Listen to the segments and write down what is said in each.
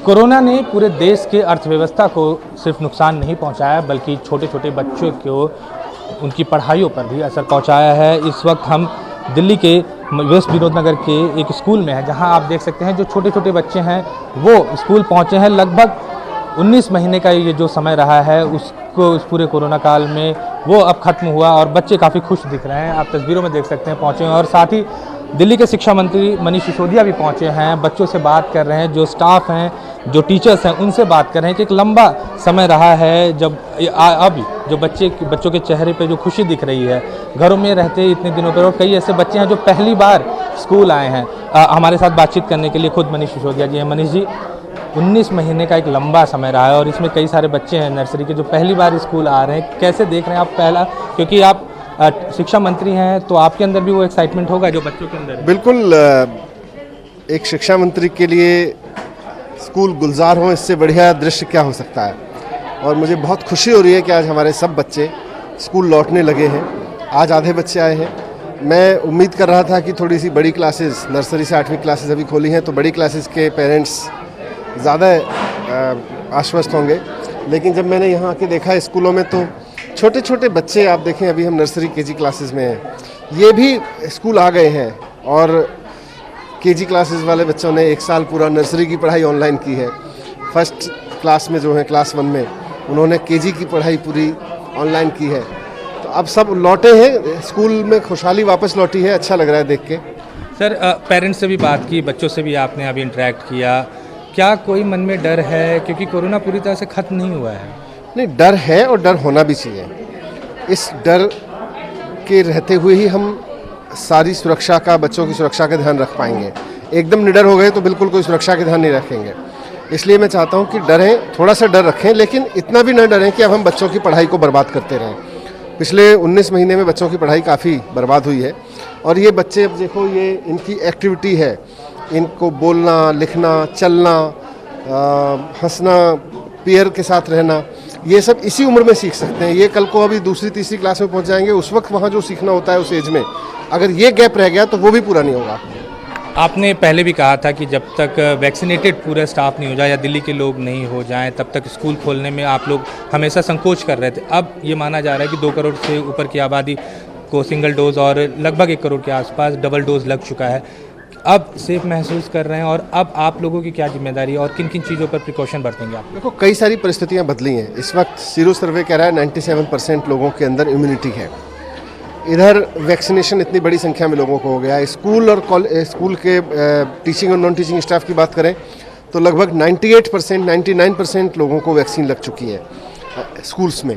Corona ने पूरे देश के अर्थव्यवस्था को सिर्फ नुकसान नहीं पहुंचाया बल्कि छोटे छोटे बच्चों को उनकी पढ़ाइयों पर भी असर पहुंचाया है। इस वक्त हम दिल्ली के वेस्ट विनोद नगर के एक स्कूल में हैं, जहां आप देख सकते हैं जो छोटे छोटे बच्चे हैं वो स्कूल पहुंचे हैं। लगभग 19 महीने का ये जो समय रहा है उसको इस पूरे कोरोना काल में वो अब खत्म हुआ और बच्चे काफ़ी खुश दिख रहे हैं। आप तस्वीरों में देख सकते हैं पहुँचे हैं और साथ ही दिल्ली के शिक्षा मंत्री मनीष सिसोदिया भी पहुंचे हैं, बच्चों से बात कर रहे हैं, जो स्टाफ हैं, जो टीचर्स हैं उनसे बात कर रहे हैं कि एक लंबा समय रहा है जब अब जो बच्चों के चेहरे पे जो खुशी दिख रही है घरों में रहते इतने दिनों पर। और कई ऐसे बच्चे हैं जो पहली बार स्कूल आए हैं। हमारे साथ बातचीत करने के लिए खुद मनीष सिसोदिया जी हैं। मनीष जी, 19 महीने का एक लंबा समय रहा है और इसमें कई सारे बच्चे हैं नर्सरी के जो पहली बार स्कूल आ रहे हैं, कैसे देख रहे हैं आप? पहला, क्योंकि आप शिक्षा मंत्री हैं तो आपके अंदर भी वो एक्साइटमेंट होगा जो बच्चों के अंदर है। बिल्कुल, एक शिक्षा मंत्री के लिए स्कूल गुलजार हो, इससे बढ़िया दृश्य क्या हो सकता है। और मुझे बहुत खुशी हो रही है कि आज हमारे सब बच्चे स्कूल लौटने लगे हैं। आज आधे बच्चे आए हैं। मैं उम्मीद कर रहा था कि थोड़ी सी बड़ी क्लासेस, नर्सरी से 8वीं क्लासेस अभी खोली हैं तो बड़ी क्लासेस के पेरेंट्स ज़्यादा आश्वस्त होंगे, लेकिन जब मैंने यहाँ आके देखा स्कूलों में तो छोटे छोटे बच्चे, आप देखें अभी हम नर्सरी केजी क्लासेस में हैं, ये भी स्कूल आ गए हैं। और केजी क्लासेस वाले बच्चों ने एक साल पूरा नर्सरी की पढ़ाई ऑनलाइन की है। फर्स्ट क्लास में जो है क्लास 1 में उन्होंने केजी की पढ़ाई पूरी ऑनलाइन की है। तो अब सब लौटे हैं स्कूल में, खुशहाली वापस लौटी है। अच्छा लग रहा है देख के। सर, पेरेंट्स से भी बात की, बच्चों से भी आपने अभी इंटरेक्ट किया, क्या कोई मन में डर है? क्योंकि कोरोना पूरी तरह से खत्म नहीं हुआ है। नहीं, डर है और डर होना भी चाहिए। इस डर के रहते हुए ही हम सारी सुरक्षा का, बच्चों की सुरक्षा का ध्यान रख पाएंगे। एकदम निडर हो गए तो बिल्कुल कोई सुरक्षा का ध्यान नहीं रखेंगे। इसलिए मैं चाहता हूं कि डरें, थोड़ा सा डर रखें, लेकिन इतना भी ना डरें कि अब हम बच्चों की पढ़ाई को बर्बाद करते रहें। पिछले 19 महीने में बच्चों की पढ़ाई काफ़ी बर्बाद हुई है और ये बच्चे, अब देखो, ये इनकी एक्टिविटी है, इनको बोलना, लिखना, चलना, हंसना, पीयर के साथ रहना, ये सब इसी उम्र में सीख सकते हैं। ये कल को अभी दूसरी तीसरी क्लास में पहुंच जाएंगे, उस वक्त वहाँ जो सीखना होता है उस एज में, अगर ये गैप रह गया तो वो भी पूरा नहीं होगा। आपने पहले भी कहा था कि जब तक वैक्सीनेटेड पूरा स्टाफ नहीं हो जाए या दिल्ली के लोग नहीं हो जाएं तब तक स्कूल खोलने में आप लोग हमेशा संकोच कर रहे थे। अब ये माना जा रहा है कि 2 करोड़ से ऊपर की आबादी को सिंगल डोज और लगभग 1 करोड़ के आसपास डबल डोज लग चुका है। अब सेफ महसूस कर रहे हैं और अब आप लोगों की क्या जिम्मेदारी है और किन किन चीज़ों पर प्रिकॉशन बरतेंगे आप? देखो, कई सारी परिस्थितियाँ बदली हैं। इस वक्त सीरो सर्वे कह रहा है 97% लोगों के अंदर इम्यूनिटी है। इधर वैक्सीनेशन इतनी बड़ी संख्या में लोगों को हो गया है। स्कूल और स्कूल के टीचिंग और नॉन टीचिंग स्टाफ की बात करें तो लगभग 98%, 99% लोगों को वैक्सीन लग चुकी है स्कूल्स में।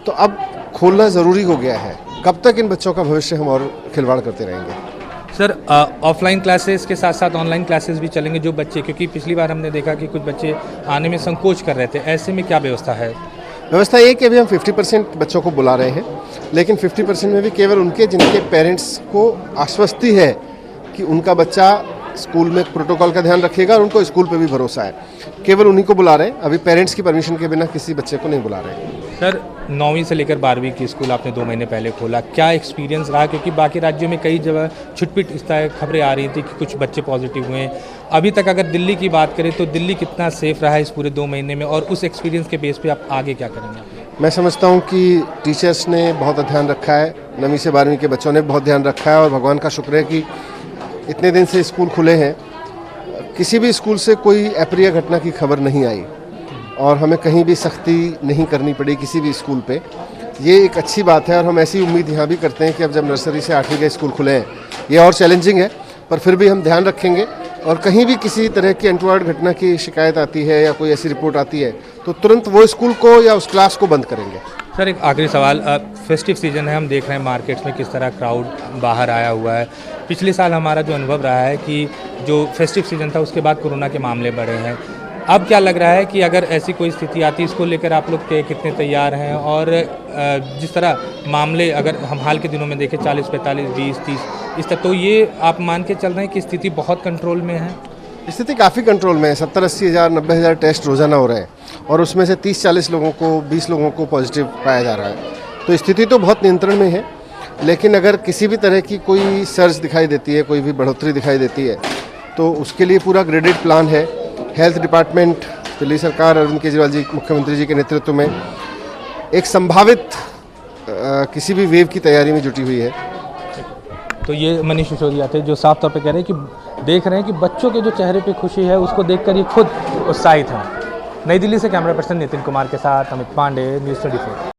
तो अब खोलना ज़रूरी हो गया है। कब तक इन बच्चों का भविष्य हम और खिलवाड़ करते रहेंगे? सर, ऑफलाइन क्लासेस के साथ साथ ऑनलाइन क्लासेस भी चलेंगे जो बच्चे, क्योंकि पिछली बार हमने देखा कि कुछ बच्चे आने में संकोच कर रहे थे, ऐसे में क्या व्यवस्था है? व्यवस्था ये कि अभी हम 50% बच्चों को बुला रहे हैं, लेकिन 50% में भी केवल उनके जिनके पेरेंट्स को आश्वस्ति है कि उनका बच्चा स्कूल में प्रोटोकॉल का ध्यान रखेगा और उनको स्कूल पे भी भरोसा है, केवल उन्हीं को बुला रहे हैं। अभी पेरेंट्स की परमिशन के बिना किसी बच्चे को नहीं बुला रहे हैं। सर, 9वीं से लेकर 12वीं की स्कूल आपने 2 महीने पहले खोला, क्या एक्सपीरियंस रहा? क्योंकि बाकी राज्यों में कई जगह छुटपिट इस तरह खबरें आ रही थी कि कुछ बच्चे पॉजिटिव हुए हैं। अभी तक अगर दिल्ली की बात करें तो दिल्ली कितना सेफ रहा है इस पूरे 2 महीने में और उस एक्सपीरियंस के बेस पे आप आगे क्या करेंगे? मैं समझता हूँ कि टीचर्स ने बहुत ध्यान रखा है, 9वीं से 12वीं के बच्चों ने बहुत ध्यान रखा है और भगवान का शुक्र है कि इतने दिन से स्कूल खुले हैं, किसी भी स्कूल से कोई अप्रिय घटना की खबर नहीं आई और हमें कहीं भी सख्ती नहीं करनी पड़ी किसी भी स्कूल पे। ये एक अच्छी बात है और हम ऐसी उम्मीद यहाँ भी करते हैं कि अब जब नर्सरी से 8वीं के स्कूल खुले हैं, ये और चैलेंजिंग है पर फिर भी हम ध्यान रखेंगे और कहीं भी किसी तरह की अनटोवर्ड घटना की शिकायत आती है या कोई ऐसी रिपोर्ट आती है तो तुरंत वो स्कूल को या उस क्लास को बंद करेंगे। सर, एक आखिरी सवाल, फेस्टिव सीजन है, हम देख रहे हैं मार्केट्स में किस तरह क्राउड बाहर आया हुआ है। पिछले साल हमारा जो अनुभव रहा है कि जो फेस्टिव सीजन था उसके बाद कोरोना के मामले बढ़े हैं। अब क्या लग रहा है कि अगर ऐसी कोई स्थिति आती है, इसको लेकर आप लोग कितने तैयार हैं? और जिस तरह मामले अगर हम हाल के दिनों में देखें 40, 45, 20, 30 इस तरह, तो ये आप मान के चल रहे हैं कि स्थिति बहुत कंट्रोल में है? स्थिति काफ़ी कंट्रोल में है। 70-80 हज़ार 90 हज़ार टेस्ट रोज़ाना हो रहे हैं और उसमें से 30-40 लोगों को, 20 लोगों को पॉजिटिव पाया जा रहा है। तो स्थिति तो बहुत नियंत्रण में है, लेकिन अगर किसी भी तरह की कोई सर्ज दिखाई देती है, कोई भी बढ़ोतरी दिखाई देती है तो उसके लिए पूरा ग्रेडेड प्लान है हेल्थ डिपार्टमेंट, दिल्ली सरकार, अरविंद केजरीवाल जी मुख्यमंत्री जी के नेतृत्व में एक संभावित किसी भी वेव की तैयारी में जुटी हुई है। तो ये मनीष सिसोदिया थे जो साफ तौर पे कह रहे हैं कि देख रहे हैं कि बच्चों के जो चेहरे पे खुशी है उसको देखकर ये खुद उत्साहित हैं। नई दिल्ली से कैमरा पर्सन नितिन कुमार के साथ अमित पांडे, न्यूज़ 24।